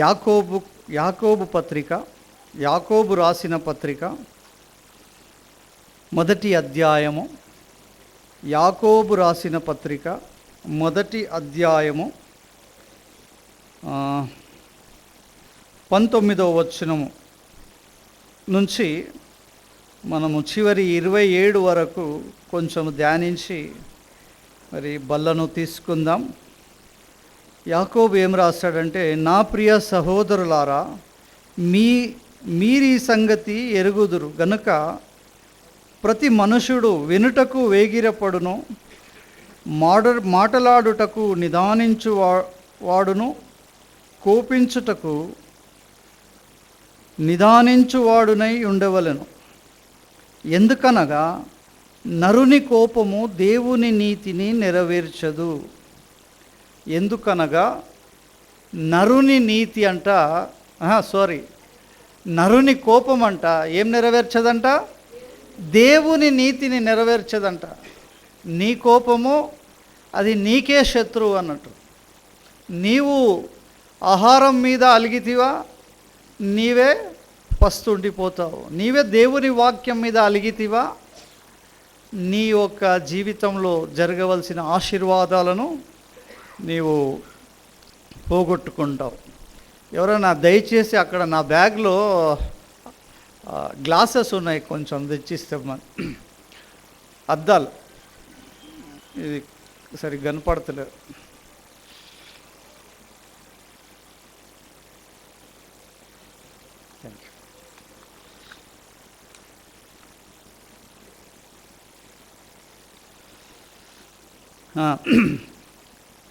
యాకోబు యాకోబు పత్రిక, యాకోబు రాసిన పత్రిక మొదటి అధ్యాయము, యాకోబు రాసిన పత్రిక మొదటి అధ్యాయము 19వ వచనము నుంచి మనము చివరి 27 వరకు కొంచెం ధ్యానించి మరి బల్లను తీసుకుందాం. యాకోబు ఏం రాస్తాడంటే, నా ప్రియ సహోదరులారా, మీరీ సంగతి ఎరుగుదురు గనుక ప్రతి మనుషుడు వినుటకు వేగిరపడును, మాటలాడుటకు నిదానించువాడును, కోపించుటకు నిదానించువాడునై ఉండవలెను. ఎందుకనగా నరుని కోపము దేవుని నీతిని నెరవేర్చదు. ఎందుకనగా నరుని నీతి అంట నరుని కోపం అంట ఏం నెరవేర్చదంట? దేవుని నీతిని నెరవేర్చదంట. నీ కోపము అది నీకే శత్రువు అన్నట్టు. నీవు ఆహారం మీద అలిగితివా, నీవే పస్తుండిపోతావు. నీవే దేవుని వాక్యం మీద అలిగితివా, నీ యొక్క జీవితంలో జరగవలసిన ఆశీర్వాదాలను నీవు పోగొట్టుకుంటావు. ఎవరైనా దయచేసి అక్కడ నా బ్యాగ్లో గ్లాసెస్ ఉన్నాయి, కొంచెం తెచ్చిస్తే అద్దాలు, ఇది సరిగ్గా కనపడతలేదు.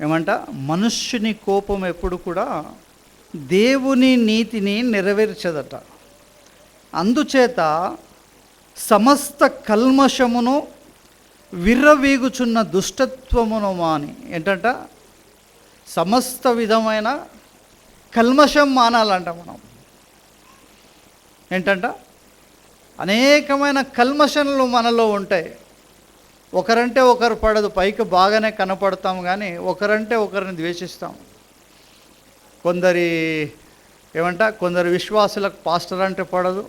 ఏమంట, మనుష్యుని కోపం ఎప్పుడు కూడా దేవుని నీతిని నెరవేర్చదట. అందుచేత సమస్త కల్మషమును విర్రవీగుచున్న దుష్టత్వమును మాని, ఏంటంట, సమస్త విధమైన కల్మషం మానాలంట. మనం ఏంటంట, అనేకమైన కల్మషంలు మనలో ఉంటాయి. ఒకరంటే ఒకరు పడదు, పైకి బాగానే కనపడతాం కానీ ఒకరంటే ఒకరిని ద్వేషిస్తాం. కొందరు విశ్వాసులకు పాస్టర్ అంటే పడదు,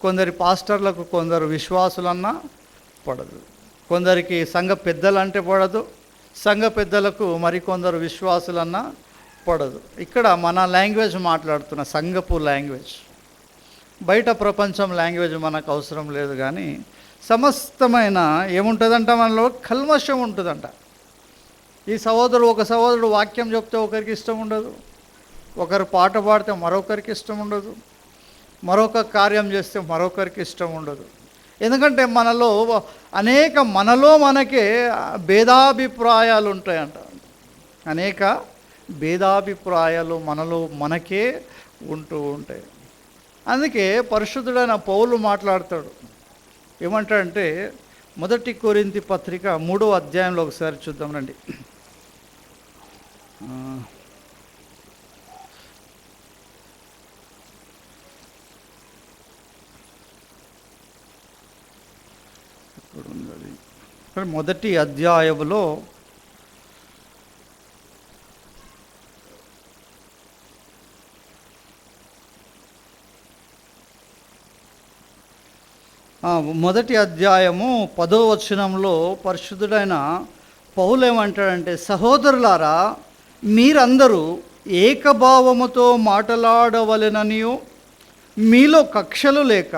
కొందరి పాస్టర్లకు కొందరు విశ్వాసులన్నా పడదు, కొందరికి సంఘ పెద్దలంటే పడదు, సంఘ పెద్దలకు మరికొందరు విశ్వాసులన్నా పడదు. ఇక్కడ మన లాంగ్వేజ్ మాట్లాడుతున్న సంఘపు లాంగ్వేజ్, బయట ప్రపంచం లాంగ్వేజ్ మనకు అవసరం లేదు. కానీ సమస్తమైన ఏముంటుందంట, మనలో కల్మషం ఉంటుందంట. ఒక సహోదరుడు వాక్యం చెప్తే ఒకరికి ఇష్టం ఉండదు, ఒకరు పాట పాడితే మరొకరికి ఇష్టం ఉండదు, మరొక కార్యం చేస్తే మరొకరికి ఇష్టం ఉండదు. ఎందుకంటే మనలో మనకే భేదాభిప్రాయాలు ఉంటాయంట. అనేక భేదాభిప్రాయాలు మనలో మనకే ఉంటూ ఉంటాయి. అందుకే పరిశుద్ధుడైన పౌలు మాట్లాడతాడు. ఏమంటాడంటే, 1 కొరింథీ పత్రిక 3వ అధ్యాయంలో ఒకసారి చూద్దాం రండి. మొదటి అధ్యాయంలో 10వ వచనంలో పరిశుద్ధుడైన పౌలు ఏమంటాడంటే, సహోదరులారా, మీరందరూ ఏకభావముతో మాట్లాడవలెననియు, మీలో కక్షలు లేక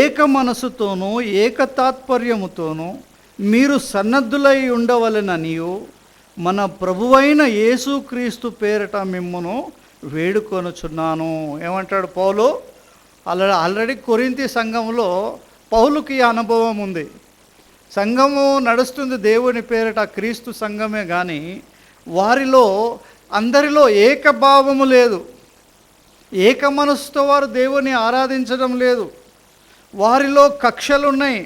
ఏక మనసుతోనూ ఏకతాత్పర్యముతోనూ మీరు సన్నద్ధులై ఉండవలెననియు మన ప్రభువైన యేసుక్రీస్తు పేరట మిమ్మును వేడుకొనుచున్నాను. ఏమంటాడు పౌలు? ఆల్రెడీ కొరింథీ సంఘంలో పౌలుకి అనుభవం ఉంది. సంఘము నడుస్తుంది దేవుని పేరట, క్రీస్తు సంఘమే. కానీ వారిలో అందరిలో ఏకభావము లేదు, ఏక మనసుతో వారు దేవుని ఆరాధించడం లేదు. వారిలో కక్షలున్నాయి,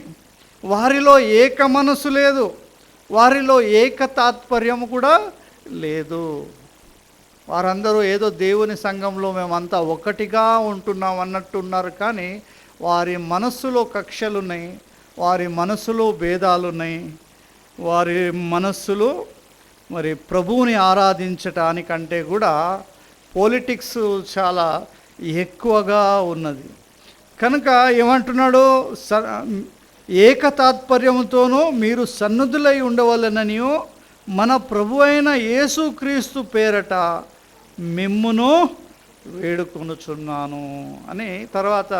వారిలో ఏక మనసు లేదు, వారిలో ఏక తాత్పర్యము కూడా లేదు. వారందరూ ఏదో దేవుని సంఘంలో మేమంతా ఒకటిగా ఉంటున్నాం అన్నట్టున్నారు. కానీ వారి మనస్సులో కక్షలున్నాయి, వారి మనస్సులో భేదాలున్నాయి, వారి మనస్సులో మరి ప్రభువుని ఆరాధించటానికంటే కూడా పాలిటిక్స్ చాలా ఎక్కువగా ఉన్నది. కనుక ఏమంటున్నాడు, ఏకతాత్పర్యముతోనూ మీరు సన్నుద్ధులై ఉండవలెననియు మన ప్రభు అయిన యేసుక్రీస్తు పేరట మిమ్మును వేడుకొనుచున్నాను అని తర్వాత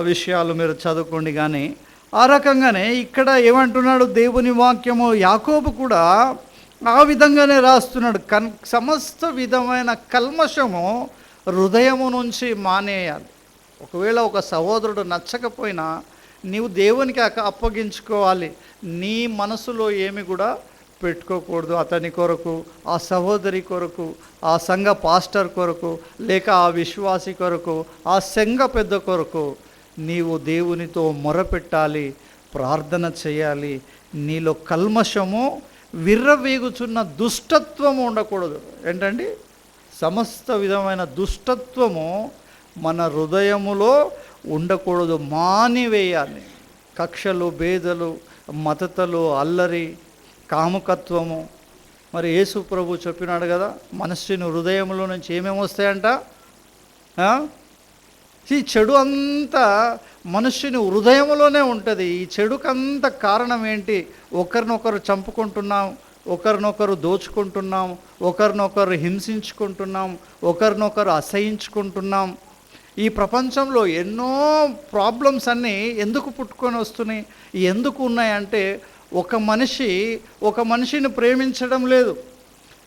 విషయాలు మీరు చదువుకోండి. కానీ ఆ రకంగానే ఇక్కడ ఏమంటున్నాడు దేవుని వాక్యము, యాకోబు కూడా ఆ విధంగానే రాస్తున్నాడు. సమస్త విధమైన కల్మషము హృదయము నుంచి మానేయాలి. ఒకవేళ ఒక సహోదరుడు నచ్చకపోయినా నీవు దేవునికి అప్పగించుకోవాలి. నీ మనసులో ఏమి కూడా పెట్టుకోకూడదు. అతని కొరకు, ఆ సహోదరి కొరకు, ఆ సంఘ పాస్టర్ కొరకు, లేక ఆ విశ్వాసి కొరకు, ఆ సంఘ పెద్ద కొరకు నీవు దేవునితో మొరపెట్టాలి, ప్రార్థన చేయాలి. నీలో కల్మషము, విర్రవీగుచున్న దుష్టత్వము ఉండకూడదు. ఏంటండి, సమస్త విధమైన దుష్టత్వము మన హృదయములో ఉండకూడదు, మానివేయాలి. కక్షలు, భేదలు, మతతలు, అల్లరి, కాముకత్వము. మరి యేసు ప్రభు చెప్పినాడు కదా, మనుష్యుని హృదయంలో నుంచి ఏమేమి వస్తాయంట? ఈ చెడు అంతా మనుష్యుని హృదయంలోనే ఉంటుంది. ఈ చెడుకంత కారణం ఏంటి? ఒకరినొకరు చంపుకుంటున్నాం, ఒకరినొకరు దోచుకుంటున్నాం, ఒకరినొకరు హింసించుకుంటున్నాం, ఒకరినొకరు అసహించుకుంటున్నాం. ఈ ప్రపంచంలో ఎన్నో ప్రాబ్లమ్స్ అన్నీ ఎందుకు పుట్టుకొని వస్తున్నాయి, ఎందుకు ఉన్నాయంటే ఒక మనిషిని ప్రేమించడం లేదు.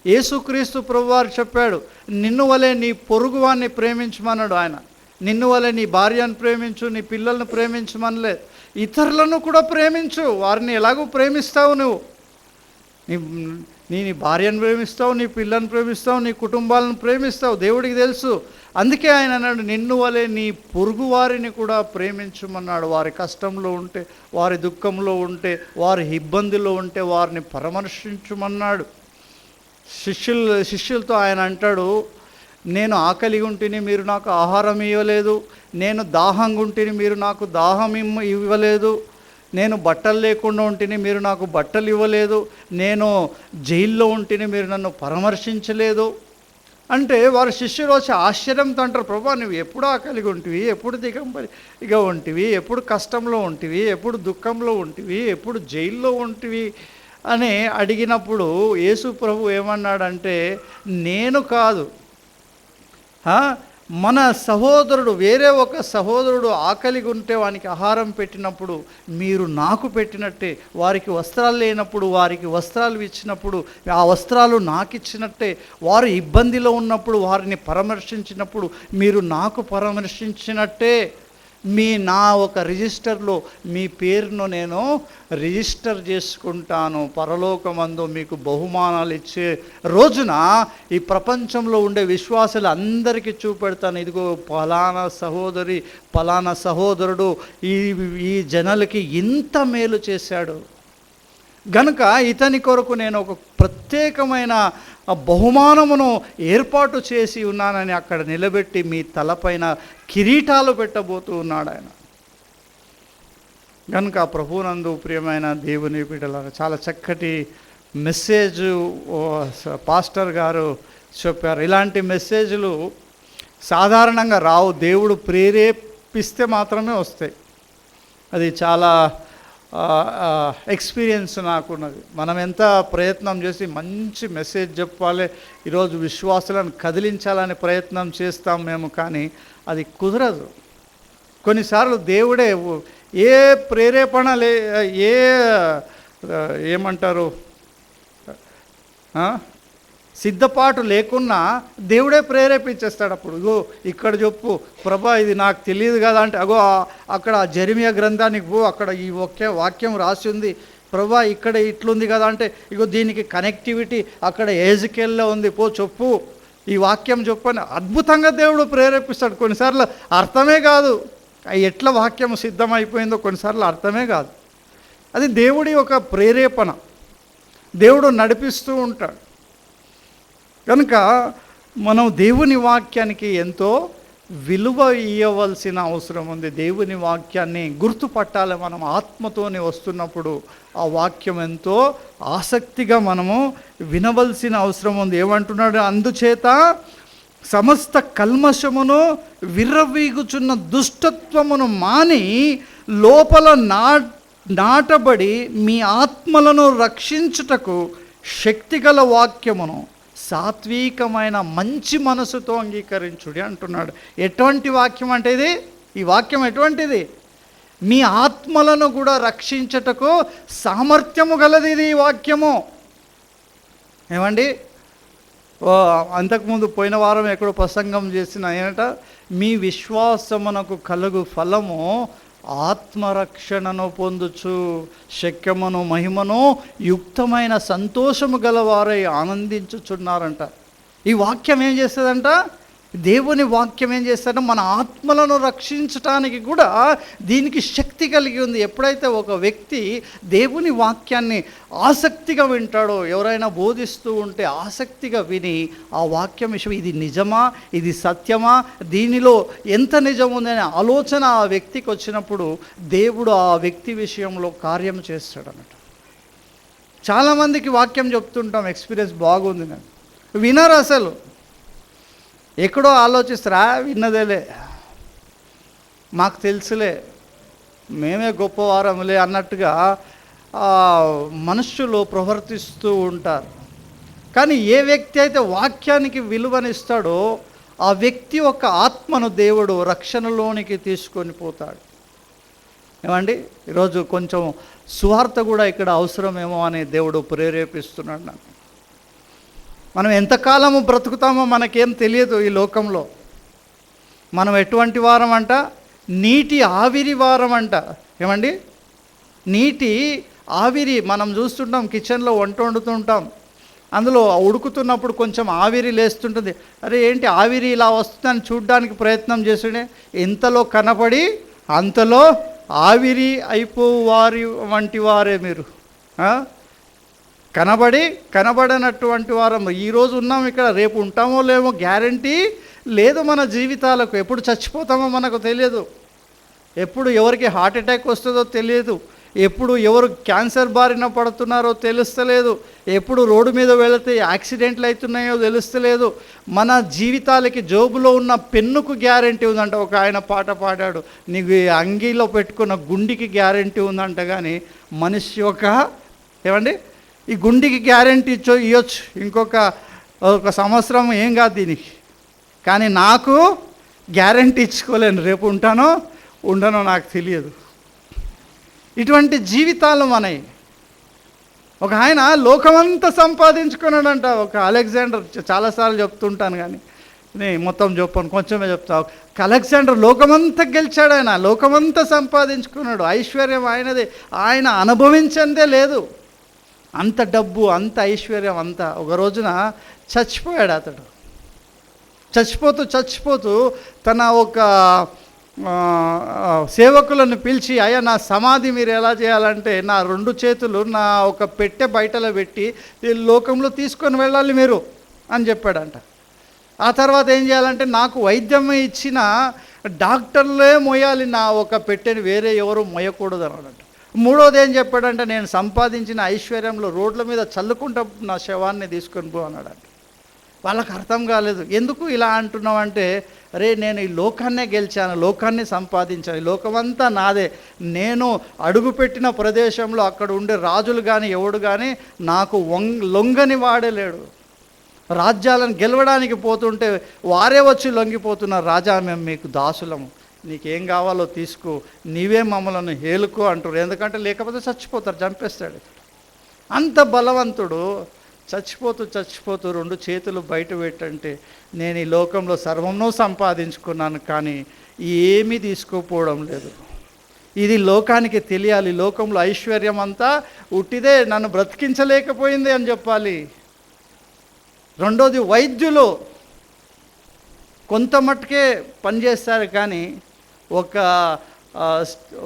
యేసుక్రీస్తు ప్రభువారు చెప్పాడు, నిన్ను వలె నీ పొరుగువాన్ని ప్రేమించమన్నాడు ఆయన. నిన్ను వలె నీ భార్యను ప్రేమించు, నీ పిల్లలను ప్రేమించమనలే. ఇతరులను కూడా ప్రేమించు. వారిని ఎలాగో ప్రేమిస్తావు నువ్వు. నీ భార్యను ప్రేమిస్తావు, నీ పిల్లను ప్రేమిస్తావు, నీ కుటుంబాలను ప్రేమిస్తావు, దేవుడికి తెలుసు. అందుకే ఆయన అన్నాడు, నిన్ను వలె నీ పొరుగు వారిని కూడా ప్రేమించమన్నాడు. వారి కష్టంలో ఉంటే, వారి దుఃఖంలో ఉంటే, వారి ఇబ్బందిలో ఉంటే వారిని పరామర్శించమన్నాడు. శిష్యులతో ఆయన అంటాడు, నేను ఆకలి ఉంటిని, మీరు నాకు ఆహారం ఇవ్వలేదు. నేను దాహంగా ఉంటిని, మీరు నాకు దాహం ఇవ్వలేదు. నేను బట్టలు లేకుండా ఉంటిని, మీరు నాకు బట్టలు ఇవ్వలేదు. నేను జైల్లో ఉంటిని, మీరు నన్ను పరామర్శించలేదు. అంటే వారు శిష్యులు వచ్చి ఆశ్చర్యంతో అంటారు, ప్రభా నువ్వు ఎప్పుడు ఆకలిగా ఉంటివి, ఎప్పుడు దిగంబరిగా ఉంటివి, ఎప్పుడు కష్టంలో ఉంటివి, ఎప్పుడు దుఃఖంలో ఉంటివి, ఎప్పుడు జైల్లో ఉంటివి అని అడిగినప్పుడు యేసు ప్రభు ఏమన్నాడంటే, నేను కాదు, మన సహోదరుడు, వేరే ఒక సహోదరుడు ఆకలిగా ఉంటే వానికి ఆహారం పెట్టినప్పుడు మీరు నాకు పెట్టినట్టే, వారికి వస్త్రాలు లేనప్పుడు వారికి వస్త్రాలు ఇచ్చినప్పుడు ఆ వస్త్రాలు నాకు ఇచ్చినట్టే, వారు ఇబ్బందిలో ఉన్నప్పుడు వారిని పరామర్శించినప్పుడు మీరు నాకు పరామర్శించినట్టే, నా ఒక రిజిస్టర్లో మీ పేరును నేను రిజిస్టర్ చేసుకుంటాను. పరలోకమందు మీకు బహుమానాలు ఇచ్చే రోజున ఈ ప్రపంచంలో ఉండే విశ్వాసులు అందరికీ చూపెడతాను, ఇదిగో పలానా సహోదరి, పలానా సహోదరుడు ఈ జనాలకి ఇంత మేలు చేశాడు గనుక ఇతని కొరకు నేను ఒక ప్రత్యేకమైన బహుమానమును ఏర్పాటు చేసి ఉన్నానని అక్కడ నిలబెట్టి మీ తలపైన కిరీటాలు పెట్టబోతూ ఉన్నాడు ఆయన. కనుక ప్రభువునందు ప్రియమైన దేవుని బిడ్డలారా, చాలా చక్కటి మెసేజ్ పాస్టర్ గారు చెప్పారు. ఇలాంటి మెసేజ్లు సాధారణంగా రావు, దేవుడు ప్రేరేపిస్తే మాత్రమే వస్తాయి. అది చాలా ఎక్స్పీరియన్స్ నాకున్నది. మనం ఎంత ప్రయత్నం చేసి మంచి మెసేజ్ చెప్పాలి, ఈరోజు విశ్వాసులను కదిలించాలని ప్రయత్నం చేస్తాం మేము, కానీ అది కుదరదు. కొన్నిసార్లు దేవుడే ఏ ప్రేరేపణ ఏమంటారు సిద్ధపాటు లేకున్నా దేవుడే ప్రేరేపించేస్తాడు. అప్పుడు ఇగో ఇక్కడ చెప్పు ప్రభా, ఇది నాకు తెలియదు కదా అంటే, అగో అక్కడ జెరెమియా గ్రంథానికి పో, అక్కడ ఈ వాక్యం రాసి ఉంది ప్రభా, ఇక్కడ ఇట్లుంది కదా అంటే, ఇగో దీనికి కనెక్టివిటీ అక్కడ ఎజెకియల్లో ఉంది, పో చెప్పు, ఈ వాక్యం చెప్పు అని అద్భుతంగా దేవుడు ప్రేరేపిస్తాడు. కొన్నిసార్లు అర్థమే కాదు, ఎట్లా వాక్యం సిద్ధమైపోయిందో కొన్నిసార్లు అర్థమే కాదు. అది దేవుడి ఒక ప్రేరేపణ, దేవుడు నడిపిస్తూ ఉంటాడు. కనుక మనం దేవుని వాక్యానికి ఎంతో విలువ ఇవ్వవలసిన అవసరం ఉంది. దేవుని వాక్యాన్ని గుర్తుపట్టాలి. మనం ఆత్మతోని వస్తున్నప్పుడు ఆ వాక్యం ఎంతో ఆసక్తిగా మనము వినవలసిన అవసరం ఉంది. ఏమంటున్నాడు? అందుచేత సమస్త కల్మషమును విర్రవీగుచున్న దుష్టత్వమును మాని లోపల నాటబడి మీ ఆత్మలను రక్షించుటకు శక్తిగల వాక్యమును సాత్వికమైన మంచి మనసుతో అంగీకరించుడి అంటున్నాడు. ఎటువంటి వాక్యం అంటే ఇది? ఈ వాక్యం ఎటువంటిది? మీ ఆత్మలను కూడా రక్షించుటకు సామర్థ్యము గలది ఇది ఈ వాక్యము. ఏమండి, అంతకుముందు పోయిన వారం ఎక్కడో ప్రసంగం చేసిన ఏంట, మీ విశ్వాసమునకు కలుగు ఫలము ఆత్మరక్షణను పొందుచు శక్యమును మహిమను యుక్తమైన సంతోషము గలవారై ఆనందించుచున్నారంట. ఈ వాక్యం ఏం చేస్తుందంట? దేవుని వాక్యం ఏం చేస్తాడంటే మన ఆత్మలను రక్షించటానికి కూడా దీనికి శక్తి కలిగి ఉంది. ఎప్పుడైతే ఒక వ్యక్తి దేవుని వాక్యాన్ని ఆసక్తిగా వింటాడో, ఎవరైనా బోధిస్తూ ఉంటే ఆసక్తిగా విని ఆ వాక్యం విషయం ఇది నిజమా, ఇది సత్యమా, దీనిలో ఎంత నిజం ఉందనే ఆలోచన ఆ వ్యక్తికి వచ్చినప్పుడు దేవుడు ఆ వ్యక్తి విషయంలో కార్యం చేస్తాడన్నమాట. చాలామందికి వాక్యం చెప్తుంటాం, ఎక్స్పీరియన్స్ బాగుంది, నేను వినరు, అసలు ఎక్కడో ఆలోచిస్తారా, విన్నదేలే, మాకు తెలుసులే, మేమే గొప్పవారములే అన్నట్టుగా మనుష్యులు ప్రవర్తిస్తూ ఉంటారు. కానీ ఏ వ్యక్తి అయితే వాక్యానికి విలువనిస్తాడో ఆ వ్యక్తి యొక్క ఆత్మను దేవుడు రక్షణలోనికి తీసుకొని పోతాడు. ఏమండి, ఈరోజు కొంచెం సువార్త కూడా ఇక్కడ అవసరమేమో అని దేవుడు ప్రేరేపిస్తున్నాడు నాకు. మనం ఎంతకాలము బ్రతుకుతామో మనకేం తెలియదు ఈ లోకంలో. మనం ఎటువంటి వారం అంట? నీటి ఆవిరి వారం అంట. ఏమండి, నీటి ఆవిరి మనం చూస్తుంటాం, కిచెన్లో వంట వండుతుంటాం, అందులో ఉడుకుతున్నప్పుడు కొంచెం ఆవిరి లేస్తుంటుంది. అరే ఏంటి ఆవిరి ఇలా వస్తుందని చూడ్డానికి ప్రయత్నం చేస్తుండే, ఇంతలో కనపడి అంతలో ఆవిరి అయిపోవారి వంటి వారే మీరు. కనబడనటువంటి వారం ఈరోజు ఉన్నాం ఇక్కడ, రేపు ఉంటామో లేమో గ్యారంటీ లేదు మన జీవితాలకు. ఎప్పుడు చచ్చిపోతామో మనకు తెలియదు, ఎప్పుడు ఎవరికి హార్ట్ అటాక్ వస్తుందో తెలియదు, ఎప్పుడు ఎవరు క్యాన్సర్ బారిన పడుతున్నారో తెలుస్తలేదు, ఎప్పుడు రోడ్డు మీద వెళితే యాక్సిడెంట్లు అవుతున్నాయో తెలుస్తలేదు. మన జీవితాలకి జోబులో ఉన్న పెన్నుకు గ్యారంటీ ఉందంట. ఒక ఆయన పాట పాడాడు, నీకు అంగీలో పెట్టుకున్న గుండికి గ్యారంటీ ఉందంట. కానీ మనిషి యొక్క ఏమండి ఈ గుండికి గ్యారంటీ ఇవ్వచ్చు, ఒక సంవత్సరం ఏం కాదు దీనికి, కానీ నాకు గ్యారంటీ ఇచ్చుకోలేను, రేపు ఉంటానో ఉండనో నాకు తెలియదు. ఇటువంటి జీవితాలు మనవి. ఒక ఆయన లోకమంతా సంపాదించుకున్నాడంట, ఒక అలెగ్జాండర్. చాలాసార్లు చెప్తుంటాను కానీ నేను మొత్తం చెప్పాను, కొంచెమే చెప్తా. అలెగ్జాండర్ లోకమంతా గెలిచాడు, ఆయన లోకమంతా సంపాదించుకున్నాడు, ఐశ్వర్యం ఆయనదే, ఆయన అనుభవించందే లేదు. అంత డబ్బు, అంత ఐశ్వర్యం అంతా. ఒక రోజున చచ్చిపోయాడు అతడు. చచ్చిపోతూ తన ఒక సేవకులను పిలిచి, అయ్యా నా సమాధి మీరు ఎలా చేయాలంటే నా 2 చేతులు నా ఒక పెట్టె బయటలో పెట్టి లోకంలో తీసుకొని వెళ్ళాలి మీరు అని చెప్పాడంట. ఆ తర్వాత ఏం చేయాలంటే నాకు వైద్యం ఇచ్చిన డాక్టర్లే మోయాలి నా ఒక పెట్టెని, వేరే ఎవరు మోయకూడదు అన్నాడంట. మూడోది ఏం చెప్పాడంటే నేను సంపాదించిన ఐశ్వర్యంలో రోడ్ల మీద చల్లుకుంటా నా శవాన్ని తీసుకొని పో అన్నాడంట. వాళ్ళకి అర్థం కాలేదు. ఎందుకు ఇలా అంటున్నావంటే, అరే నేను ఈ లోకాన్నే గెలిచాను, లోకాన్ని సంపాదించాను, ఈ లోకమంతా నాదే, నేను అడుగుపెట్టిన ప్రదేశంలో అక్కడ ఉండే రాజులు కానీ ఎవడు కానీ నాకు లొంగని వాడే లేడు. రాజ్యాలను గెలవడానికి పోతుంటే వారే వచ్చి లొంగిపోతున్నారు, రాజా మేము మీకు దాసులము, నీకేం కావాలో తీసుకో, నీవే మమ్మల్ని హేలుకో అంటారు. ఎందుకంటే లేకపోతే చచ్చిపోతారు, చంపేస్తాడు. అంత బలవంతుడు. చచ్చిపోతూ 2 చేతులు బయట పెట్టంటే నేను ఈ లోకంలో సర్వమును సంపాదించుకున్నాను కానీ ఏమీ తీసుకోపోవడం లేదు. ఇది లోకానికి తెలియాలి. లోకంలో ఐశ్వర్యం అంతా ఉట్టిదే, నన్ను బ్రతికించలేకపోయింది అని చెప్పాలి. రెండోది వైద్యులు కొంత మట్టుకే పనిచేస్తారు కానీ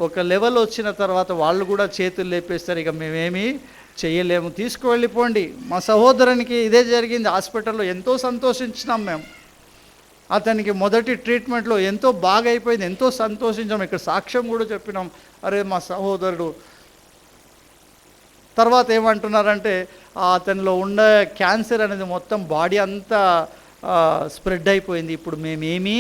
ఒక లెవెల్ వచ్చిన తర్వాత వాళ్ళు కూడా చేతులు లేపేస్తారు, ఇక మేమేమీ చేయలేము, తీసుకువెళ్ళిపోండి. మా సహోదరునికి ఇదే జరిగింది. హాస్పిటల్లో ఎంతో సంతోషించినాం మేము. అతనికి మొదటి ట్రీట్మెంట్లో ఎంతో బాగా అయిపోయింది, ఎంతో సంతోషించాం. ఇక్కడ సాక్ష్యం కూడా చెప్పినాం, అరే మా సహోదరుడు. తర్వాత ఏమంటున్నారంటే అతనిలో ఉండే క్యాన్సర్ అనేది మొత్తం బాడీ అంతా స్ప్రెడ్ అయిపోయింది. ఇప్పుడు మేమేమీ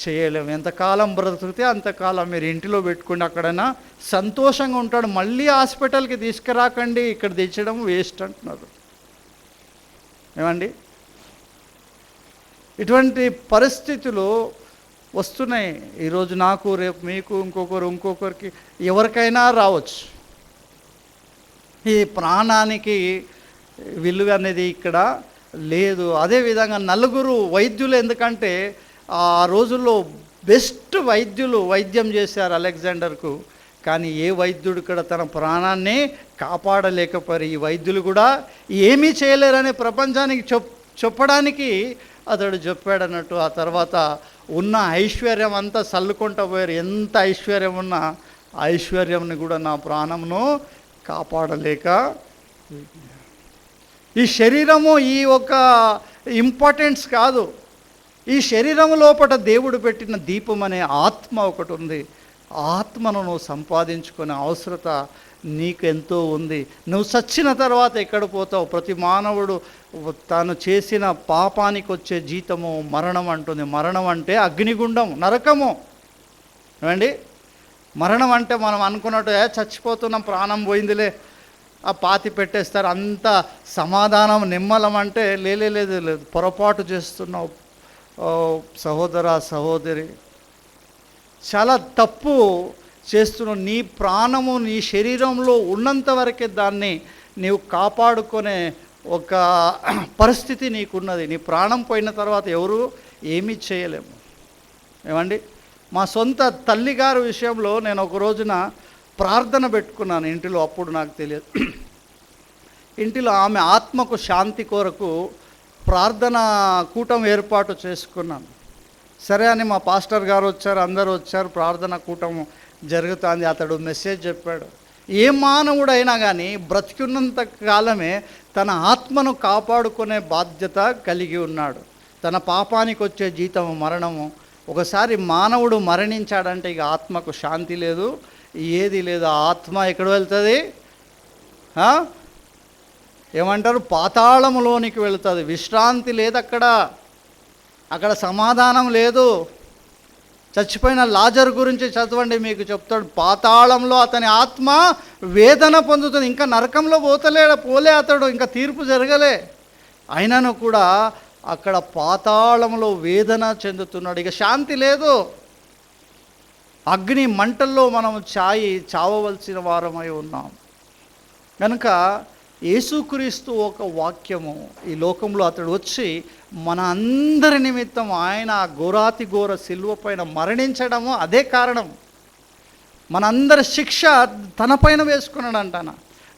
చేయలేము. ఎంతకాలం బ్రతికితే అంతకాలం మీరు ఇంటిలో పెట్టుకుని అక్కడైనా సంతోషంగా ఉంటాడు. మళ్ళీ హాస్పిటల్కి తీసుకురాకండి, ఇక్కడ తెచ్చడం వేస్ట్ అంటున్నారు. ఏమండి, ఇటువంటి పరిస్థితులు వస్తున్నాయి ఈరోజు. నాకు, రేపు మీకు, ఇంకొకరికి ఎవరికైనా రావచ్చు. ఈ ప్రాణానికి విలువ అనేది ఇక్కడ లేదు. అదేవిధంగా నలుగురు వైద్యులు, ఎందుకంటే ఆ రోజుల్లో బెస్ట్ వైద్యులు వైద్యం చేశారు అలెగ్జాండర్కు. కానీ ఏ వైద్యుడు ఇక్కడ తన ప్రాణాన్ని కాపాడలేకపోయారు. ఈ వైద్యులు కూడా ఏమీ చేయలేరని ప్రపంచానికి చెప్పడానికి అతడు చెప్పాడన్నట్టు. ఆ తర్వాత ఉన్న ఐశ్వర్యం అంతా చల్లుకుంటూ పోయారు. ఎంత ఐశ్వర్యం ఉన్నా ఐశ్వర్యంని కూడా నా ప్రాణమును కాపాడలేక. ఈ శరీరము ఈ ఒక ఇంపార్టెన్స్ కాదు. ఈ శరీరం లోపల దేవుడు పెట్టిన దీపం అనే ఆత్మ ఒకటి ఉంది. ఆత్మను నువ్వు సంపాదించుకునే అవసరత నీకు ఎంతో ఉంది. నువ్వు చచ్చిన తర్వాత ఎక్కడ పోతావు? ప్రతి మానవుడు తాను చేసిన పాపానికి వచ్చే జీతము మరణం అంటుంది. మరణం అంటే అగ్నిగుండం, నరకము. ఏమండి, మరణం అంటే మనం అనుకున్నట్టు చచ్చిపోతున్నాం, ప్రాణం పోయిందిలే, ఆ పాతి పెట్టేస్తారు, అంత సమాధానం నిమ్మలం అంటే లేదు, పొరపాటు చేస్తున్నావు సహోదర సహోదరి, చాలా తప్పు చేస్తున్నావు. నీ ప్రాణము నీ శరీరంలో ఉన్నంత వరకే దాన్ని నీవు కాపాడుకునే ఒక పరిస్థితి నీకున్నది. నీ ప్రాణం పోయిన తర్వాత ఎవరు ఏమీ చేయలేము. ఏమండి, మా సొంత తల్లిగారి విషయంలో నేను ఒక రోజున ప్రార్థన పెట్టుకున్నాను ఇంటిలో. అప్పుడు నాకు తెలియదు, ఇంటిలో ఆమె ఆత్మకు శాంతి కొరకు ప్రార్థన కూటం ఏర్పాటు చేసుకున్నాను. సరే అని మా పాస్టర్ గారు వచ్చారు, అందరూ వచ్చారు, ప్రార్థన కూటం జరుగుతుంది. అతడు మెసేజ్ చెప్పాడు, ఏ మానవుడైనా కానీ బ్రతికున్నంత కాలమే తన ఆత్మను కాపాడుకునే బాధ్యత కలిగి ఉన్నాడు. తన పాపానికి వచ్చే జీతము మరణము. ఒకసారి మానవుడు మరణించాడంటే ఇక ఆత్మకు శాంతి లేదు, ఏది లేదు. ఆ ఆత్మ ఎక్కడ వెళ్తుంది? ఏమంటారు? పాతాళములోనికి వెళుతుంది. విశ్రాంతి లేదు అక్కడ సమాధానం లేదు. చచ్చిపోయిన లాజరు గురించి చదవండి, మీకు చెప్తాడు. పాతాళంలో అతని ఆత్మ వేదన పొందుతుంది. ఇంకా నరకంలో పోలే అతడు, ఇంకా తీర్పు జరగలే. అయినను కూడా అక్కడ పాతాళంలో వేదన చెందుతున్నాడు. ఇక శాంతి లేదు. అగ్ని మంటల్లో మనం చావవలసిన వారమై ఉన్నాం. కనుక యేసుక్రీస్తు ఒక వాక్యము, ఈ లోకంలో అతడు వచ్చి మన అందరి నిమిత్తం ఆయన ఘోరాతి ఘోర సిలువ పైన మరణించడము అదే కారణం. మనందరి శిక్ష తన పైన వేసుకున్నాడు అంటాన.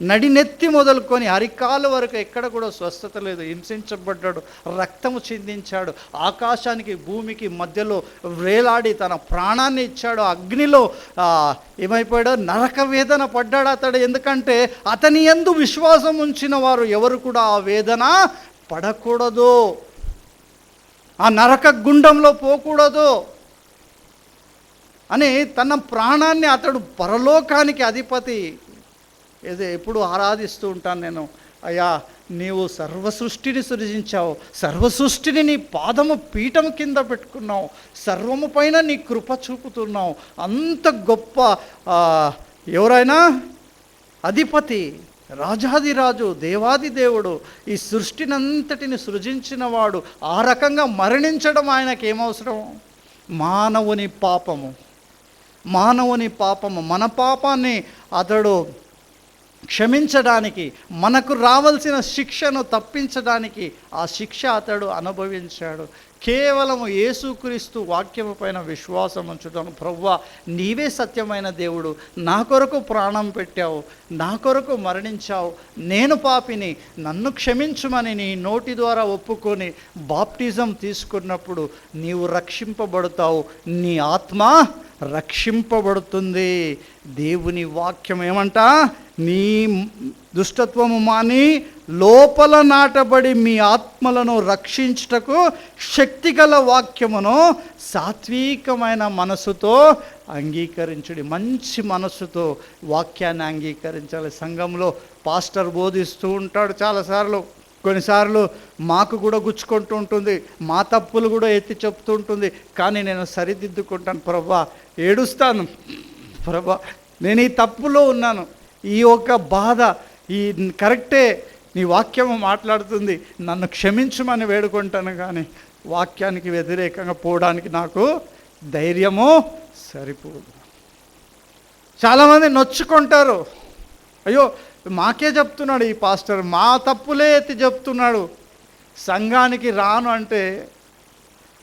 నడినెత్తి మొదలుకొని అరికాలు వరకు ఎక్కడ కూడా స్వస్థత లేదు. హింసించబడ్డాడు, రక్తము చిందించాడు, ఆకాశానికి భూమికి మధ్యలో వేలాడి తన ప్రాణాన్ని ఇచ్చాడు. అగ్నిలో ఏమైపోయాడో నరక వేదన పడ్డాడు అతడు. ఎందుకంటే అతని యందు విశ్వాసం ఉంచిన వారు ఎవరు కూడా ఆ వేదన పడకూడదు, ఆ నరక గుండంలో పోకూడదు అని తన ప్రాణాన్ని అతడు పరలోకానికి అధిపతి. ఎప్పుడు ఆరాధిస్తూ ఉంటాను నేను, అయ్యా నీవు సర్వసృష్టిని సృజించావు, సర్వసృష్టిని నీ పాదము పీఠము కింద పెట్టుకున్నావు, సర్వము పైన నీ కృప చూపుతున్నావు. అంత గొప్ప ఎవరైనా అధిపతి, రాజాదిరాజు, దేవాది దేవుడు, ఈ సృష్టినంతటిని సృజించిన వాడు ఆ రకంగా మరణించడం ఆయనకి ఏమవసరం? మానవుని పాపము మన పాపాన్ని అతడు క్షమించడానికి, మనకు రావాల్సిన శిక్షను తప్పించడానికి ఆ శిక్ష అతడు అనుభవించాడు. కేవలము యేసుక్రీస్తు వాక్యము పైన విశ్వాసం ఉంచుతాను. ప్రభువా నీవే సత్యమైన దేవుడు, నా కొరకు ప్రాణం పెట్టావు, నా కొరకు మరణించావు, నేను పాపిని, నన్ను క్షమించుమని నీ నోటి ద్వారా ఒప్పుకొని బాప్టిజం తీసుకున్నప్పుడు నీవు రక్షింపబడతావు, నీ ఆత్మ రక్షింపబడుతుంది. దేవుని వాక్యం ఏమంట? నీ దుష్టత్వము మాని లోపల నాటబడి మీ ఆత్మలను రక్షించుటకు శక్తిగల వాక్యమును సాత్వికమైన మనసుతో అంగీకరించుడి. మంచి మనసుతో వాక్యాన్ని అంగీకరించాలి. సంఘంలో పాస్టర్ బోధిస్తూ ఉంటాడు చాలాసార్లు, కొన్నిసార్లు మాకు కూడా గుచ్చుకుంటూ ఉంటుంది, మా తప్పులు కూడా ఎత్తి చెప్తూ ఉంటుంది. కానీ నేను సరిదిద్దుకుంటాను ప్రభా, ఏడుస్తాను ప్రభా, నేను ఈ తప్పులో ఉన్నాను, ఈ యొక్క బాధ ఈ కరెక్టే, నీ వాక్యము మాట్లాడుతుంది, నన్ను క్షమించమని వేడుకుంటాను. కానీ వాక్యానికి వ్యతిరేకంగా పోవడానికి నాకు ధైర్యము సరిపోదు. చాలామంది నొచ్చుకుంటారు, అయ్యో మాకే చెప్తున్నాడు ఈ పాస్టర్, మా తప్పులే ఎత్తి చెప్తున్నాడు, సంఘానికి రాను అంటే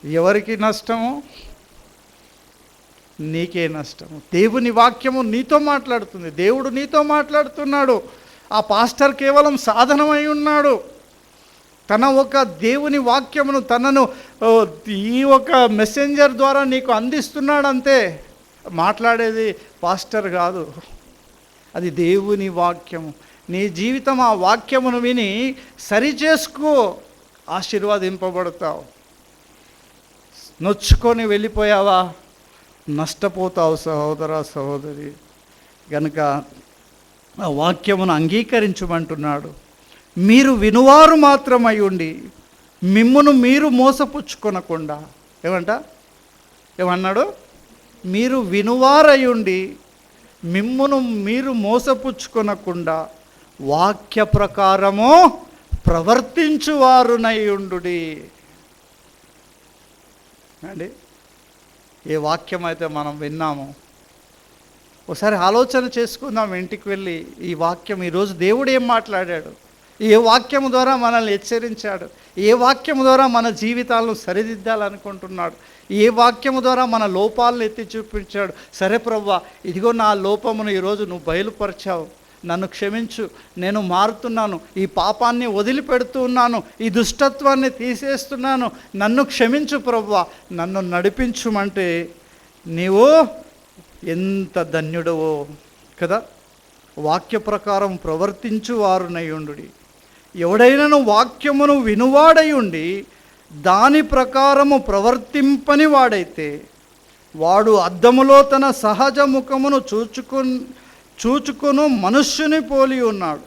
ఎవరికి నష్టము? నీకే నష్టము. దేవుని వాక్యము నీతో మాట్లాడుతుంది, దేవుడు నీతో మాట్లాడుతున్నాడు. ఆ పాస్టర్ కేవలం సాధనమై ఉన్నాడు. తన ఒక దేవుని వాక్యమును తనను ఈ ఒక మెసెంజర్ ద్వారా నీకు అందిస్తున్నాడు అంతే. మాట్లాడేది పాస్టర్ కాదు, అది దేవుని వాక్యము. నీ జీవితం ఆ వాక్యమును విని సరిచేసుకో, ఆశీర్వాదింపబడతావు. నొచ్చుకొని వెళ్ళిపోయావా, నష్టపోతావు సహోదర సహోదరి. కనుక ఆ వాక్యమును అంగీకరించమంటున్నాడు. మీరు వినువారు మాత్రమై ఉండి మిమ్మును మీరు మోసపుచ్చుకొనకుండా, ఏమన్నాడు? మీరు వినువారై ఉండి మిమ్మును మీరు మోసపుచ్చుకొనకుండా వాక్య ప్రకారము ప్రవర్తించువారునై ఉండుడి. అండి, ఏ వాక్యం అయితే మనం విన్నామో ఒకసారి ఆలోచన చేసుకుందాం. ఇంటికి వెళ్ళి ఈ వాక్యం ఈరోజు దేవుడు ఏం మాట్లాడాడు, ఏ వాక్యం ద్వారా మనల్ని హెచ్చరించాడు, ఏ వాక్యం ద్వారా మన జీవితాలను సరిదిద్దాలనుకుంటున్నాడు, ఏ వాక్యం ద్వారా మన లోపాలను ఎత్తి చూపించాడు. సరే ప్రభువా, ఇదిగో నా లోపమును ఈరోజు నువ్వు బయలుపరిచావు, నన్ను క్షమించు, నేను మారుతున్నాను, ఈ పాపాన్ని వదిలిపెడుతూ ఉన్నాను, ఈ దుష్టత్వాన్ని తీసేస్తున్నాను, నన్ను క్షమించు ప్రభువా, నన్ను నడిపించుమంటే నీవు ఎంత ధన్యుడవో కదా. వాక్య ప్రకారం ప్రవర్తించు వారునై ఉండుడి. ఎవడైనను వాక్యమును వినువాడై ఉండి దాని ప్రకారము ప్రవర్తింపని వాడైతే వాడు అద్దములో తన సహజ ముఖమును చూచుకొను మనుష్యుని పోలి ఉన్నాడు.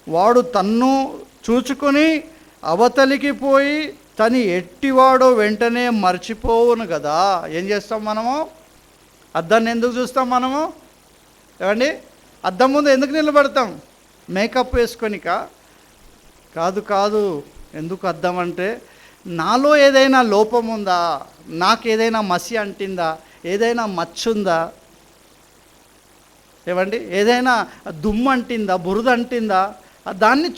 వాడు తన్ను చూచుకొని అవతలికి పోయి తని ఎట్టివాడో వెంటనే మర్చిపోవును కదా. ఏం చేస్తాం మనము? అద్దాన్ని ఎందుకు చూస్తాం మనము? ఏమండి, అద్దం ముందు ఎందుకు నిలబడతాం? మేకప్ వేసుకొనిక కాదు. ఎందుకు అద్దం అంటే, నాలో ఏదైనా లోపం ఉందా, నాకు ఏదైనా మసి అంటిందా, ఏదైనా మచ్చుందా, ఏదైనా దుమ్ము అంటిందా, బురద అంటిందా, దాన్ని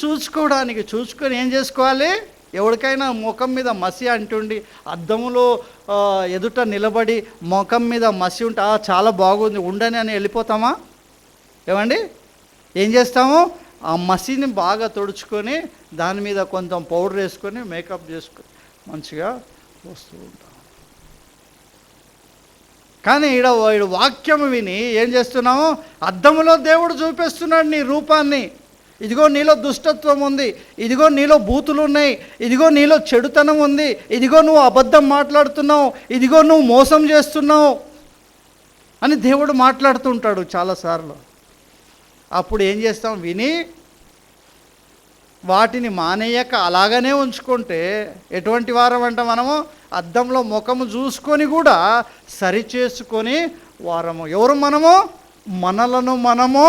చూసుకొని ఏం చేసుకోవాలి? ఎవరికైనా ముఖం మీద మసి అంటుండి అద్దములో ఎదుట నిలబడి ముఖం మీద మసి ఉంటే చాలా బాగుంది ఉండని అని వెళ్ళిపోతామా? ఏం చేస్తాము? ఆ మసిని బాగా తుడుచుకొని దాని మీద కొంచెం పౌడర్ వేసుకొని మేకప్ చేసుకొని మంచిగా వస్తూ ఉంటాం. కానీ ఈడ వాక్యం విని ఏం చేస్తున్నాము? అద్దములో దేవుడు చూపిస్తున్నాడు నీ రూపాన్ని. ఇదిగో నీలో దుష్టత్వం ఉంది, ఇదిగో నీలో బూతులు ఉన్నాయి, ఇదిగో నీలో చెడుతనం ఉంది, ఇదిగో నువ్వు అబద్ధం మాట్లాడుతున్నావు, ఇదిగో నువ్వు మోసం చేస్తున్నావు అని దేవుడు మాట్లాడుతుంటాడు చాలాసార్లు. అప్పుడు ఏం చేస్తాం? విని వాటిని మానేయక అలాగనే ఉంచుకుంటే ఎటువంటి వారం అంట మనము? అద్దంలో ముఖము చూసుకొని కూడా సరిచేసుకొని వారము. ఎవరు మనము? మనలను మనము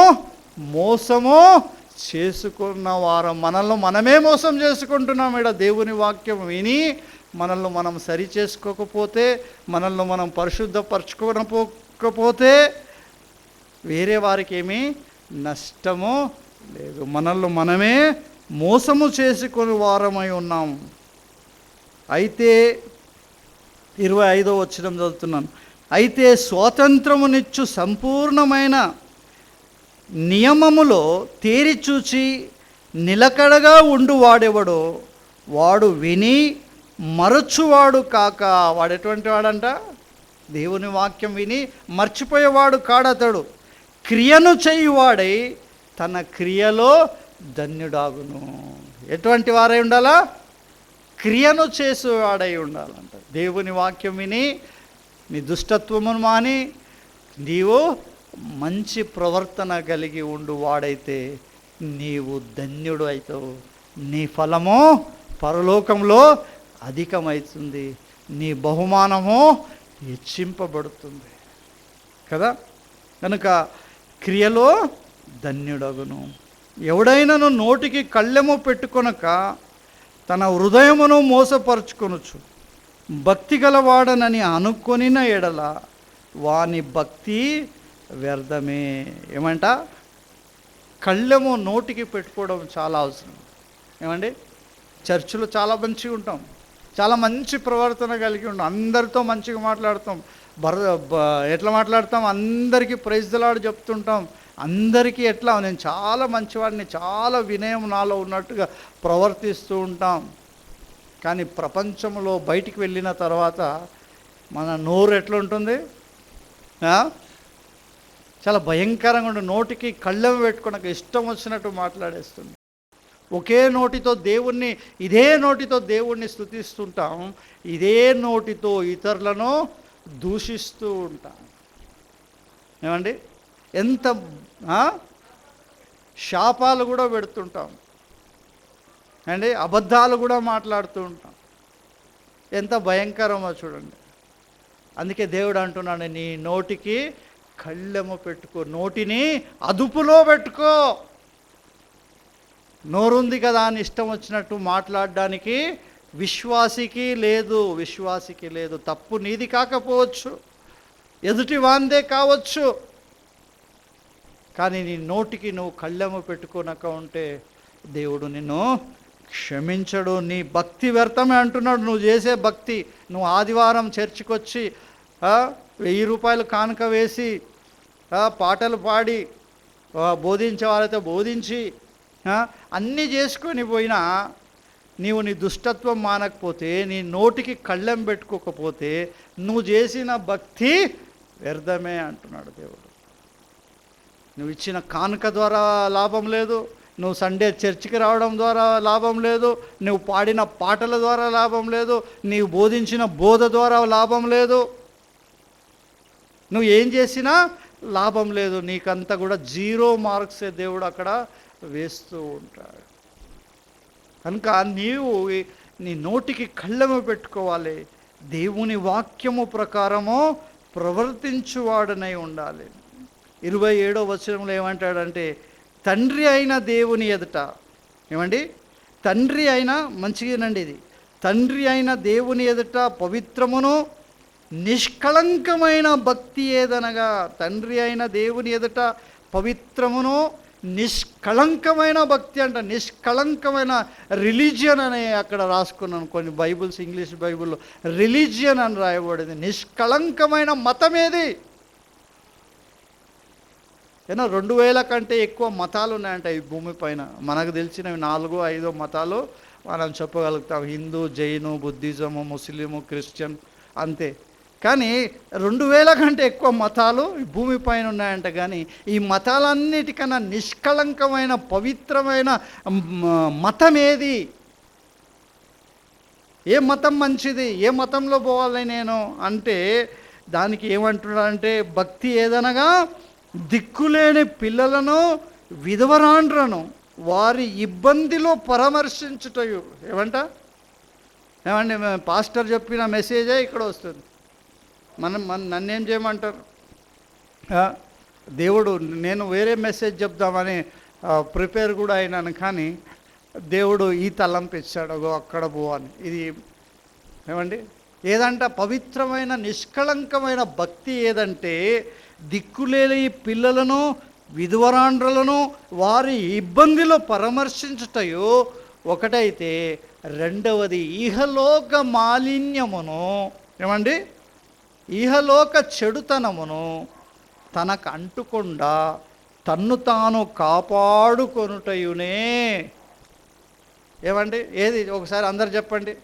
మోసము చేసుకున్న వారం. మనల్ని మనమే మోసం చేసుకుంటున్నాం. ఇక్కడ దేవుని వాక్యం విని మనల్ని మనం సరి చేసుకోకపోతే, మనల్ని మనం పరిశుద్ధపరచుకోకపోతే వేరే వారికి ఏమీ నష్టము లేదు. మనల్ని మనమే మోసము చేసుకొని వారమై ఉన్నాం. అయితే 25వ వచనం చదువుతున్నాను. అయితే స్వాతంత్రమునిచ్చు సంపూర్ణమైన నియమములో తేరిచూచి నిలకడగా ఉండు వాడెవడో వాడు విని మరచువాడు కాక. వాడు ఎటువంటి వాడంట? దేవుని వాక్యం విని మర్చిపోయేవాడు కాడతడు. క్రియను చేయువాడై తన క్రియలో ధన్యుడాగును. ఎటువంటి వారై ఉండాలా? క్రియను చేసేవాడై ఉండాలంట. దేవుని వాక్యం విని నీ దుష్టత్వమును మాని నీవు మంచి ప్రవర్తన కలిగి ఉండు వాడైతే నీవు ధన్యుడు అవుతావు. నీ ఫలము పరలోకంలో అధికమవుతుంది, నీ బహుమానము హెచ్చింపబడుతుంది కదా. కనుక క్రియలో ధన్యుడగును. ఎవడైనను నోటికి కళ్ళెము పెట్టుకొనక తన హృదయమును మోసపరుచుకొనుచు భక్తి గలవాడనని అనుకొనిన ఎడల వాని భక్తి వ్యర్థమే. ఏమంట? కళ్ళెము నోటికి పెట్టుకోవడం చాలా అవసరం. ఏమండి? చర్చిలో చాలా మంచిగా ఉంటాం, చాలా మంచి ప్రవర్తన కలిగి ఉంటాం, అందరితో మంచిగా మాట్లాడతాం, ఎట్లా మాట్లాడతాం, అందరికీ ప్రైజ్ ది లార్డ్ చెప్తుంటాం, అందరికీ ఎట్లా నేను చాలా మంచివాడిని, చాలా వినయం నాలో ఉన్నట్టుగా ప్రవర్తిస్తూ ఉంటాం. కానీ ప్రపంచంలో బయటికి వెళ్ళిన తర్వాత మన నోరు ఎట్లా ఉంటుంది? చాలా భయంకరంగా ఉంటుంది. నోటికి కళ్ళెం పెట్టుకున్నాక ఇష్టం వచ్చినట్టు మాట్లాడేస్తుంది. ఒకే నోటితో దేవుణ్ణి, ఇదే నోటితో దేవుణ్ణి స్తుతిస్తుంటాం, ఇదే నోటితో ఇతరులను దూషిస్తూ ఉంటాం. ఏమండి? ఎంత శాపాలు కూడా పెడుతుంటాం అండి, అబద్ధాలు కూడా మాట్లాడుతూ ఉంటాం. ఎంత భయంకరమో చూడండి. అందుకే దేవుడు అంటున్నాడు, నీ నోటికి కళ్ళెము పెట్టుకో, నోటిని అదుపులో పెట్టుకో. నోరుంది కదా అని ఇష్టం వచ్చినట్టు మాట్లాడడానికి విశ్వాసికి లేదు. తప్పు నీది కాకపోవచ్చు, ఎదుటి వాందే కావచ్చు, కానీ నీ నోటికి నువ్వు కళ్ళెము పెట్టుకోనక ఉంటే దేవుడు నిన్ను క్షమించడు. నీ భక్తి వ్యర్థమే అంటున్నాడు. నువ్వు చేసే భక్తి, నువ్వు ఆదివారం చర్చికి వచ్చి 1000 రూపాయలు కానుక వేసి పాటలు పాడి బోధించే వాళ్ళతో బోధించి అన్నీ చేసుకొని పోయినా నీవు నీ దుష్టత్వం మానకపోతే, నీ నోటికి కళ్ళెం పెట్టుకోకపోతే నువ్వు చేసిన భక్తి వ్యర్థమే అంటున్నాడు దేవుడు. నువ్వు ఇచ్చిన కానుక ద్వారా లాభం లేదు, నువ్వు సండే చర్చికి రావడం ద్వారా లాభం లేదు, నువ్వు పాడిన పాటల ద్వారా లాభం లేదు, నీవు బోధించిన బోధ ద్వారా లాభం లేదు, నువ్వు ఏం చేసినా లాభం లేదు. నీకంతా కూడా 0 మార్క్సే దేవుడు అక్కడ వేస్తూ ఉంటాడు. కనుక నీవు నీ నోటికి కళ్ళెము పెట్టుకోవాలి, దేవుని వాక్యము ప్రకారము ప్రవర్తించువాడనై ఉండాలి. 27వ వచనంలో ఏమంటాడంటే, తండ్రి అయిన దేవుని ఎదుట, ఏమండి? తండ్రి అయిన, మంచిగానండి ఇది, తండ్రి అయిన దేవుని ఎదుట పవిత్రమును నిష్కళంకమైన భక్తి ఏదనగా, తండ్రి అయిన దేవుని ఎదుట పవిత్రమును నిష్కళంకమైన భక్తి అంట. నిష్కళంకమైన రిలీజియన్ అని అక్కడ రాసుకున్నాను, కొన్ని బైబుల్స్, ఇంగ్లీష్ బైబుల్లో రిలీజియన్ అని రాయబడింది. నిష్కళంకమైన మతం ఏది? ఏమో 2000 కంటే ఎక్కువ మతాలు ఉన్నాయంట ఈ భూమి పైన. మనకు తెలిసినవి 4-5 మతాలు మనం చెప్పగలుగుతాం, హిందూ, జైను, బుద్ధిజము, ముస్లిము, క్రిస్టియన్, అంతే. కానీ 2000 కంటే ఎక్కువ మతాలు ఈ భూమి పైన ఉన్నాయంట. కానీ ఈ మతాలన్నిటికన్నా నిష్కళంకమైన పవిత్రమైన మతం ఏది? ఏ మతం మంచిది? ఏ మతంలో పోవాలి నేను అంటే దానికి ఏమంటున్నాడంటే, భక్తి ఏదనగా దిక్కులేని పిల్లలను, విధవరాండ్రను వారి ఇబ్బందిలో పరామర్శించుటయు. ఏమండి? పాస్టర్ చెప్పిన మెసేజే ఇక్కడ వస్తుంది. నన్నేం చేయమంటారు? దేవుడు, నేను వేరే మెసేజ్ చెప్దామని ప్రిపేర్ కూడా అయినాను, కానీ దేవుడు ఈ తలంపు ఇచ్చాడు, అక్కడ పోవని. ఇది ఏమండి? ఏదంట? పవిత్రమైన నిష్కళంకమైన భక్తి ఏదంటే, దిక్కులేని పిల్లలను, విధవరాండ్రులను వారి ఇబ్బందిలో పరామర్శించుటయో ఒకటైతే, రెండవది ఇహలోక మాలిన్యమును, ఏమండి, ఇహలోక చెడుతనమును తనకు అంటుకుండా తన్ను తాను కాపాడుకొనుటయునే. ఏమండి? ఏది? ఒకసారి అందరు చెప్పండి.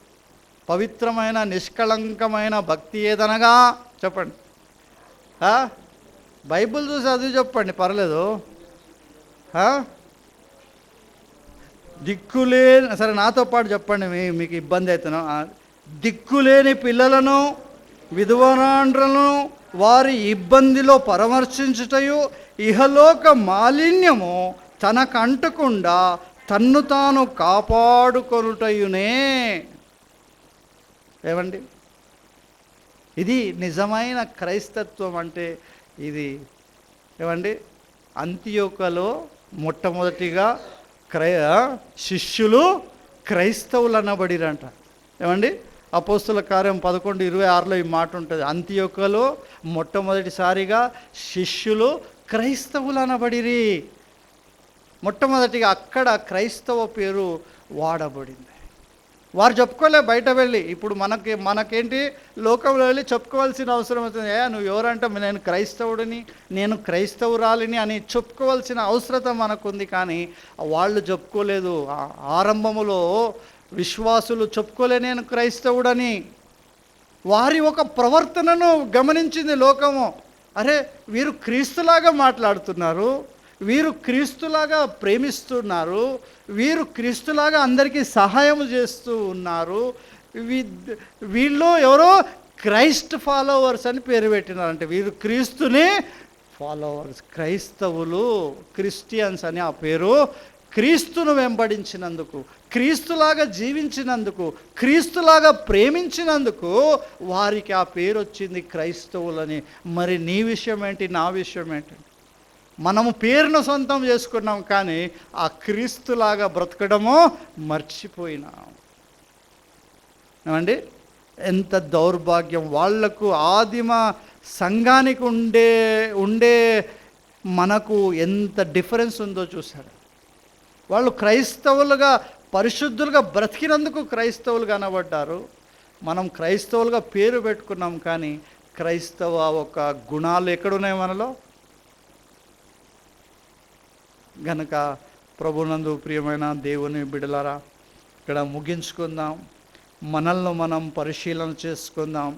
పవిత్రమైన నిష్కళంకమైన భక్తి ఏదనగా చెప్పండి. బైబిల్ చూసి చదివి చెప్పండి, పర్లేదు. దిక్కులేని, సరే నాతో పాటు చెప్పండి, మీకు ఇబ్బంది అవుతున్నా. దిక్కులేని పిల్లలను, విధవరాండ్రులను వారి ఇబ్బందిలో పరామర్శించుటయు, ఇహలోక మాలిన్యము తనకు అంటకుండా తన్ను తాను కాపాడుకొనుటయునే. ఏమండి, ఇది నిజమైన క్రైస్తత్వం అంటే ఇది. ఏమండి, అంతియోకలో మొట్టమొదటిగా శిష్యులు క్రైస్తవులు అనబడిరంట. ఏమండి, అపోస్తుల కార్యం 11:26 ఈ మాట ఉంటుంది. అంతియోకలో మొట్టమొదటిసారిగా శిష్యులు క్రైస్తవులు అనబడిరి. మొట్టమొదటిగా అక్కడ క్రైస్తవ పేరు వాడబడింది. వారు చెప్పుకోలే బయట వెళ్ళి. ఇప్పుడు మనకేంటి, లోకంలో వెళ్ళి చెప్పుకోవాల్సిన అవసరం అవుతుంది. నువ్వు ఎవరంటే నేను క్రైస్తవుడిని, నేను క్రైస్తవురాలిని అని చెప్పుకోవాల్సిన అవసరత మనకుంది. కానీ వాళ్ళు చెప్పుకోలేదు. ఆరంభములో విశ్వాసులు చెప్పుకోలే నేను క్రైస్తవుడని. వారి ఒక ప్రవర్తనను గమనించింది లోకము. అరే, వీరు క్రీస్తులాగా మాట్లాడుతున్నారు, వీరు క్రీస్తులాగా ప్రేమిస్తున్నారు, వీరు క్రీస్తులాగా అందరికీ సహాయం చేస్తూ ఉన్నారు, వీళ్ళు ఎవరో క్రైస్ట్ ఫాలోవర్స్ అని పేరు పెట్టినారంటే వీరు క్రీస్తుని ఫాలోవర్స్, క్రైస్తవులు, క్రిస్టియన్స్ అని ఆ పేరు. క్రీస్తును వెంబడించినందుకు, క్రీస్తులాగా జీవించినందుకు, క్రీస్తులాగా ప్రేమించినందుకు వారికి ఆ పేరు వచ్చింది క్రైస్తవులని. మరి నీ విషయం ఏంటి, నా విషయం ఏంటి? మనము పేరును సొంతం చేసుకున్నాం, కానీ ఆ క్రీస్తులాగా బ్రతకడము మర్చిపోయినాం. ఏమండి, ఎంత దౌర్భాగ్యం! వాళ్లకు ఆదిమ సంఘానికి ఉండే మనకు ఎంత డిఫరెన్స్ ఉందో చూశారు. వాళ్ళు క్రైస్తవులుగా పరిశుద్ధులుగా బ్రతికినందుకు క్రైస్తవులుగా అనబడ్డారు. మనం క్రైస్తవులుగా పేరు పెట్టుకున్నాం, కానీ క్రైస్తవ ఒక గుణాలు ఎక్కడున్నాయి మనలో? గనక ప్రభునందు ప్రియమైన దేవుని బిడ్డలారా, ఇక్కడ ముగించుకుందాం. మనల్ని మనం పరిశీలన చేసుకుందాం.